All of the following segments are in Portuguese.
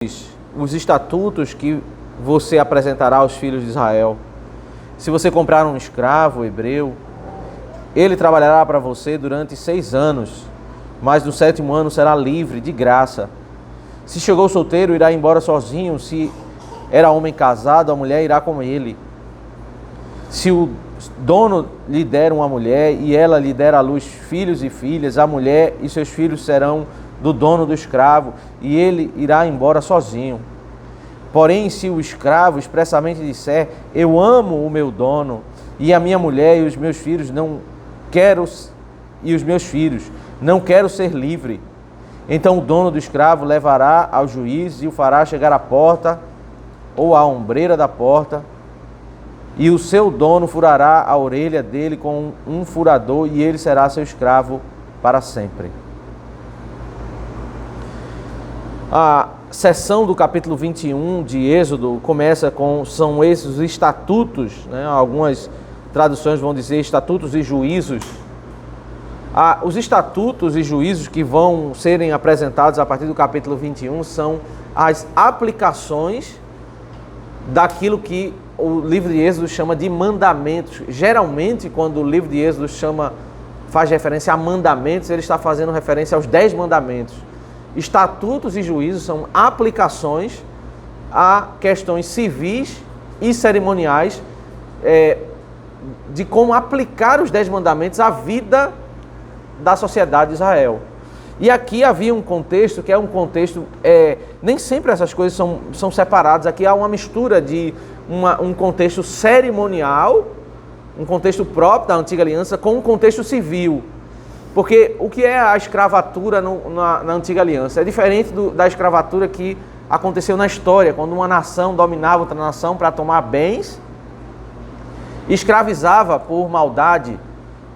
os estatutos que você apresentará aos filhos de Israel. Se você comprar um escravo hebreu, ele trabalhará para você durante 6 anos, mas no 7º ano será livre, de graça. Se chegou solteiro, irá embora sozinho. Se era homem casado, a mulher irá com ele. Se o dono lhe der uma mulher e ela lhe der à luz filhos e filhas, a mulher e seus filhos serão do dono do escravo, e ele irá embora sozinho. Porém, se o escravo expressamente disser: eu amo o meu dono, e a minha mulher e os meus filhos não quero ser livre, então o dono do escravo levará ao juiz e o fará chegar à porta ou à ombreira da porta, e o seu dono furará a orelha dele com um furador, e ele será seu escravo para sempre. A seção do capítulo 21 de Êxodo começa com, são esses os estatutos, né? Algumas traduções vão dizer estatutos e juízos. Os estatutos e juízos que vão serem apresentados a partir do capítulo 21 são as aplicações daquilo que o livro de Êxodo chama de mandamentos. Geralmente, quando o livro de Êxodo faz referência a mandamentos, ele está fazendo referência aos 10 mandamentos. Estatutos e juízos são aplicações a questões civis e cerimoniais de como aplicar os 10 mandamentos à vida da sociedade de Israel. E aqui havia um contexto que é um contexto, nem sempre essas coisas são separadas. Aqui há uma mistura de um contexto cerimonial, um contexto próprio da Antiga Aliança, com um contexto civil. Porque o que é a escravatura na Antiga Aliança? É diferente da escravatura que aconteceu na história, quando uma nação dominava outra nação para tomar bens, escravizava por maldade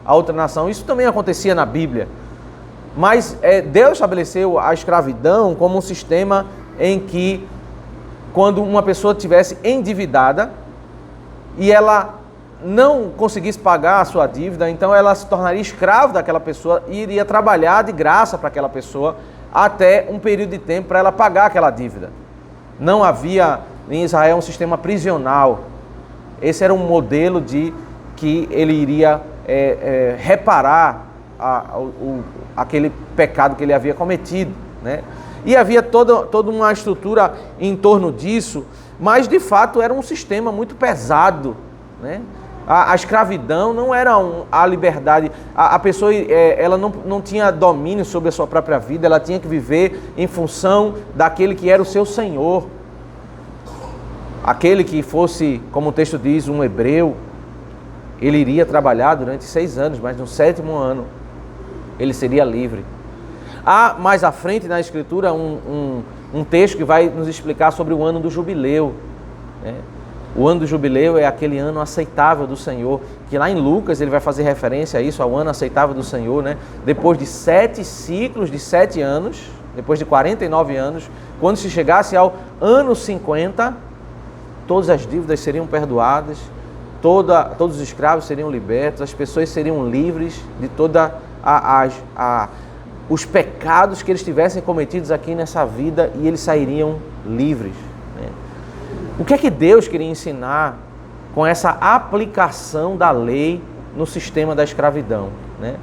a outra nação. Isso também acontecia na Bíblia. Mas Deus estabeleceu a escravidão como um sistema em que, quando uma pessoa estivesse endividada e ela não conseguisse pagar a sua dívida, então ela se tornaria escravo daquela pessoa e iria trabalhar de graça para aquela pessoa até um período de tempo para ela pagar aquela dívida. Não havia em Israel um sistema prisional. Esse era um modelo de que ele iria reparar aquele pecado que ele havia cometido, né? E havia toda uma estrutura em torno disso, mas de fato era um sistema muito pesado, né? A escravidão não era a liberdade. A pessoa ela não tinha domínio sobre a sua própria vida, ela tinha que viver em função daquele que era o seu senhor. Aquele que fosse, como o texto diz, um hebreu, ele iria trabalhar durante 6 anos, mas no 7º ano ele seria livre. Há mais à frente na Escritura um texto que vai nos explicar sobre o ano do jubileu, né? O ano do jubileu é aquele ano aceitável do Senhor, que lá em Lucas ele vai fazer referência a isso, ao ano aceitável do Senhor, né? Depois de 7 ciclos de 7 anos, depois de 49 anos, quando se chegasse ao ano 50, todas as dívidas seriam perdoadas, todos os escravos seriam libertos, as pessoas seriam livres de toda os pecados que eles tivessem cometidos aqui nessa vida, e eles sairiam livres. O que é que Deus queria ensinar com essa aplicação da lei no sistema da escravidão, né?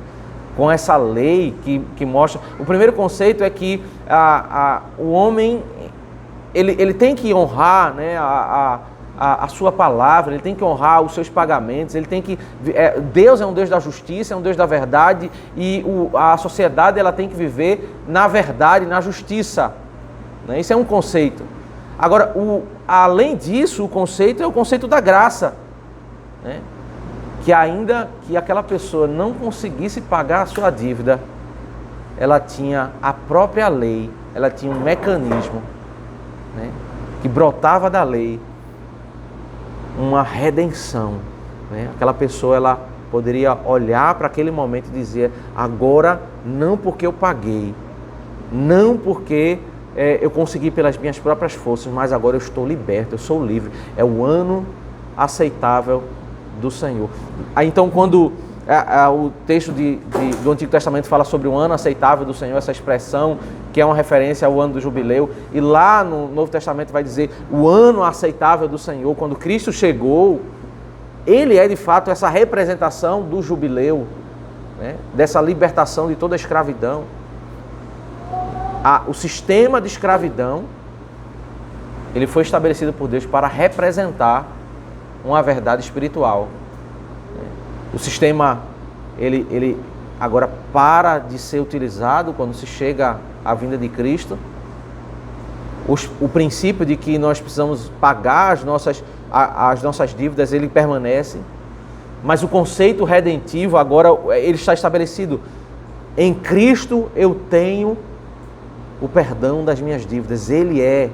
Com essa lei que mostra... O primeiro conceito é que o homem ele tem que honrar, né, a sua palavra, ele tem que honrar os seus pagamentos, ele tem que... Deus é um Deus da justiça, é um Deus da verdade, e a sociedade ela tem que viver na verdade, na justiça, né? Isso é um conceito. Agora, além disso, o conceito é o conceito da graça, né? Que ainda que aquela pessoa não conseguisse pagar a sua dívida, ela tinha a própria lei, ela tinha um mecanismo, né, que brotava da lei, uma redenção, né? Aquela pessoa ela poderia olhar para aquele momento e dizer: agora, não porque eu paguei, não porque eu consegui pelas minhas próprias forças, mas agora eu estou liberto, eu sou livre. É o ano aceitável do Senhor. Então, quando O texto do Antigo Testamento fala sobre o ano aceitável do Senhor, essa expressão que é uma referência ao ano do jubileu. E lá no Novo Testamento vai dizer o ano aceitável do Senhor. Quando Cristo chegou, Ele é de fato essa representação do jubileu, né? Dessa libertação de toda a escravidão. O sistema de escravidão, ele foi estabelecido por Deus para representar uma verdade espiritual. O sistema, ele agora para de ser utilizado quando se chega à vinda de Cristo. O princípio de que nós precisamos pagar as nossas dívidas, ele permanece. Mas o conceito redentivo agora, ele está estabelecido. Em Cristo eu tenho o perdão das minhas dívidas. Ele é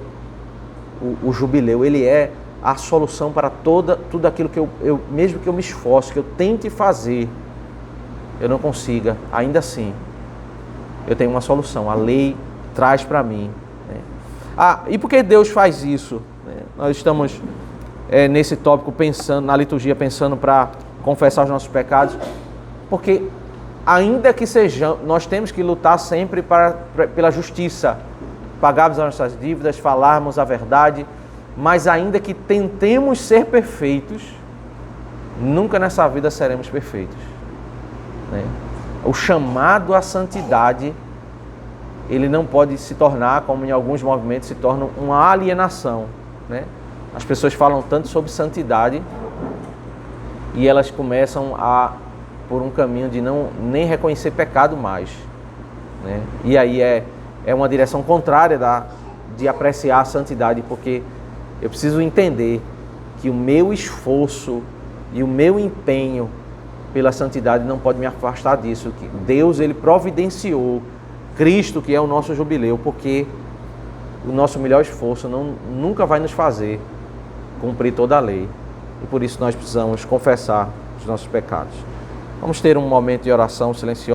o jubileu, ele é a solução para tudo aquilo que eu, mesmo que eu me esforce, que eu tente fazer, eu não consiga, ainda assim, eu tenho uma solução, a lei traz para mim. Né? E por que Deus faz isso? Nós estamos nesse tópico pensando, na liturgia, pensando para confessar os nossos pecados, porque ainda que sejamos, nós temos que lutar sempre pela justiça, pagarmos as nossas dívidas, falarmos a verdade, mas ainda que tentemos ser perfeitos, nunca nessa vida seremos perfeitos. Né? O chamado à santidade, ele não pode se tornar, como em alguns movimentos se torna, uma alienação. Né? As pessoas falam tanto sobre santidade e elas começam por um caminho de nem reconhecer pecado mais. Né? E aí é uma direção contrária de apreciar a santidade, porque eu preciso entender que o meu esforço e o meu empenho pela santidade não pode me afastar disso. Que Deus, ele providenciou Cristo, que é o nosso jubileu, porque o nosso melhor esforço nunca vai nos fazer cumprir toda a lei. E por isso nós precisamos confessar os nossos pecados. Vamos ter um momento de oração silenciosa.